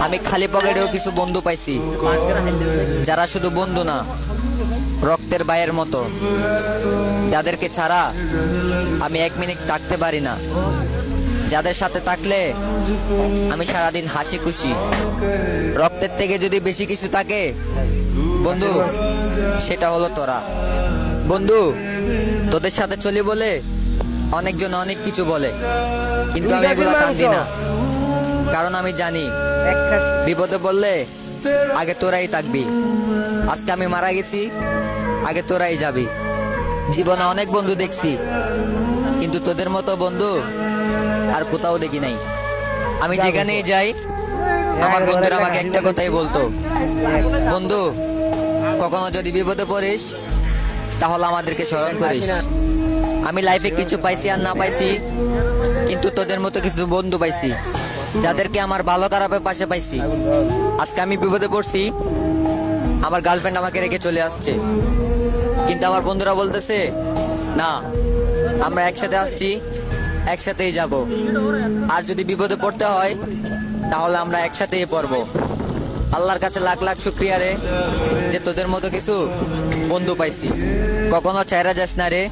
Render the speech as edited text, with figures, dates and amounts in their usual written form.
আমি খালি পকেটেও কিছু বন্ধু পাইছি, যারা শুধু বন্ধু না, রক্তের ভাইয়ের মতো, যাদেরকে ছাড়া আমি 1 মিনিট থাকতে পারি না, যাদের সাথে থাকলে আমি সারাদিন হাসি খুশি। রক্তের থেকে যদি বেশি কিছু থাকে বন্ধু, সেটা হলো তোরা। বন্ধু, তোদের সাথে চলি বলে অনেকজন অনেক কিছু বলে, কিন্তু আমি এগুলো কান্দি না, কারণ আমি জানি বিপদে পড়লে আগে তোরাই থাকবি। আজকে আমি মারা গেছি, আগে তোরাই যাবি। জীবনে অনেক বন্ধু দেখছি, কিন্তু তোদের মতো বন্ধু আর কোথাও দেখি নাই। আমি যেখানেই যাই আমার বন্ধুরা আমাকে একটা কথাই বলতো, বন্ধু কখনো যদি বিপদে পড়িস তাহলে আমাদেরকে স্মরণ করিস। আমি লাইফে কিছু পাইছি আর না পাইছি, কিন্তু তোদের মতো কিছু বন্ধু পাইছি, যাদেরকে আমার ভালো খারাপের পাশে পাইছি। আজকে আমি বিপদে পড়ছি, আমার গার্লফ্রেন্ড আমাকে রেখে চলে আসছে, কিন্তু আমার বন্ধুরা বলতেছে না, আমরা একসাথে আসছি, একসাথেই যাব, আর যদি বিপদে পড়তে হয় তাহলে আমরা একসাথেই পড়বো। আল্লাহর কাছে লাখ লাখ শুক্রিয়া রে, যে তোদের মতো কিছু বন্ধু পাইছি। কখনো ছাইরা যাস না রে।